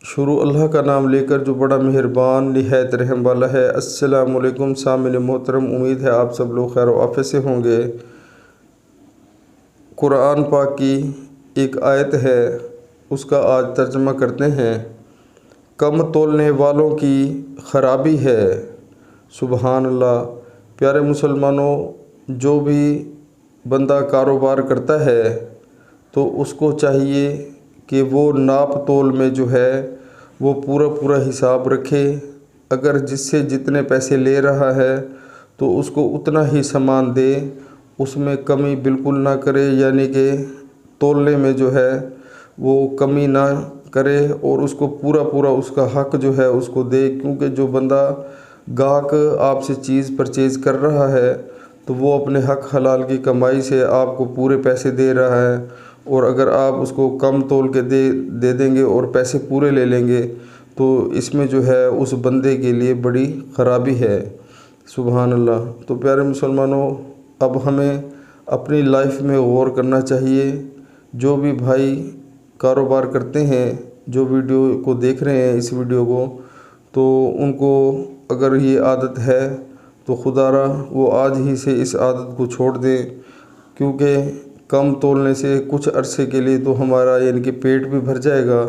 شروع اللہ کا نام لے کر جو بڑا مہربان نہایت رحم والا ہے۔ السلام علیکم سامعین محترم، امید ہے آپ سب لوگ خیر و عافیت سے ہوں گے۔ قرآن پاک کی ایک آیت ہے، اس کا آج ترجمہ کرتے ہیں۔ کم تولنے والوں کی خرابی ہے۔ سبحان اللہ۔ پیارے مسلمانوں، جو بھی بندہ کاروبار کرتا ہے تو اس کو چاہیے کہ وہ ناپ تول میں جو ہے وہ پورا حساب رکھے۔ اگر جس سے جتنے پیسے لے رہا ہے تو اس کو اتنا ہی سامان دے، اس میں کمی بالکل نہ کرے، یعنی کہ تولنے میں جو ہے وہ کمی نہ کرے اور اس کو پورا اس کا حق جو ہے اس کو دے، کیونکہ جو بندہ گاہک آپ سے چیز پرچیز کر رہا ہے تو وہ اپنے حق حلال کی کمائی سے آپ کو پورے پیسے دے رہا ہے، اور اگر آپ اس کو کم تول کے دے دیں گے اور پیسے پورے لے لیں گے تو اس میں جو ہے اس بندے کے لیے بڑی خرابی ہے۔ سبحان اللہ۔ تو پیارے مسلمانوں، اب ہمیں اپنی لائف میں غور کرنا چاہیے۔ جو بھی بھائی کاروبار کرتے ہیں، جو ویڈیو کو دیکھ رہے ہیں اس ویڈیو کو، تو ان کو اگر یہ عادت ہے تو خدا را وہ آج ہی سے اس عادت کو چھوڑ دیں، کیونکہ کم تولنے سے کچھ عرصے کے لیے تو ہمارا یعنی کہ پیٹ بھی بھر جائے گا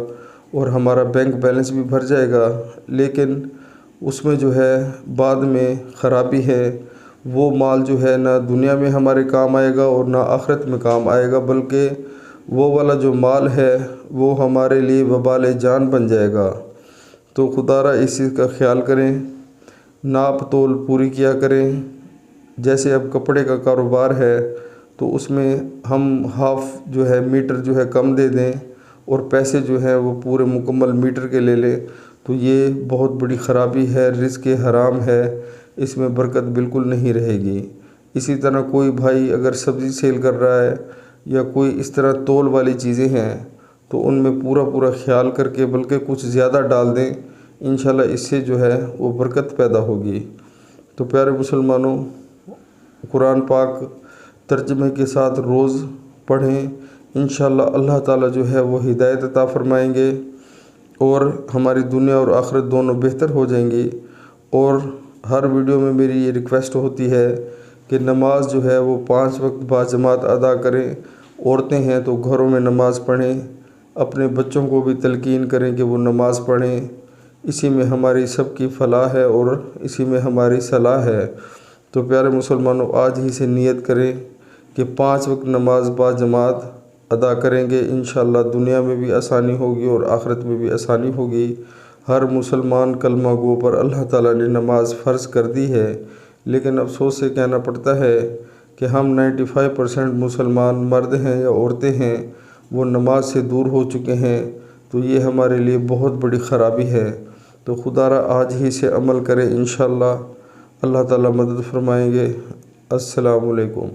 اور ہمارا بینک بیلنس بھی بھر جائے گا، لیکن اس میں جو ہے بعد میں خرابی ہے۔ وہ مال جو ہے نہ دنیا میں ہمارے کام آئے گا اور نہ آخرت میں کام آئے گا، بلکہ وہ والا جو مال ہے وہ ہمارے لیے وبال جان بن جائے گا۔ تو خدا را اس چیز کا خیال کریں، ناپ تول پوری کیا کریں۔ جیسے اب کپڑے کا کاروبار ہے تو اس میں ہم ہاف جو ہے میٹر جو ہے کم دے دیں اور پیسے جو ہیں وہ پورے مکمل میٹر کے لے لیں، تو یہ بہت بڑی خرابی ہے، رزق حرام ہے، اس میں برکت بالکل نہیں رہے گی۔ اسی طرح کوئی بھائی اگر سبزی سیل کر رہا ہے یا کوئی اس طرح تول والی چیزیں ہیں تو ان میں پورا خیال کر کے بلکہ کچھ زیادہ ڈال دیں، انشاءاللہ اس سے جو ہے وہ برکت پیدا ہوگی۔ تو پیارے مسلمانوں، قرآن پاک ترجمے کے ساتھ روز پڑھیں، انشاءاللہ اللہ تعالیٰ جو ہے وہ ہدایت عطا فرمائیں گے اور ہماری دنیا اور آخرت دونوں بہتر ہو جائیں گی۔ اور ہر ویڈیو میں میری یہ ریکویسٹ ہوتی ہے کہ نماز جو ہے وہ 5 وقت باجماعت ادا کریں۔ عورتیں ہیں تو گھروں میں نماز پڑھیں، اپنے بچوں کو بھی تلقین کریں کہ وہ نماز پڑھیں، اسی میں ہماری سب کی فلاح ہے اور اسی میں ہماری صلاح ہے۔ تو پیارے مسلمانوں، آج ہی سے نیت کریں کہ 5 وقت نماز باجماعت ادا کریں گے، انشاءاللہ دنیا میں بھی آسانی ہوگی اور آخرت میں بھی آسانی ہوگی۔ ہر مسلمان کلمہ گو پر اللہ تعالیٰ نے نماز فرض کر دی ہے، لیکن افسوس سے کہنا پڑتا ہے کہ ہم 95% مسلمان مرد ہیں یا عورتیں ہیں وہ نماز سے دور ہو چکے ہیں، تو یہ ہمارے لیے بہت بڑی خرابی ہے۔ تو خدا را آج ہی سے عمل کریں، انشاءاللہ اللہ تعالیٰ مدد فرمائیں گے۔ السلام علیکم۔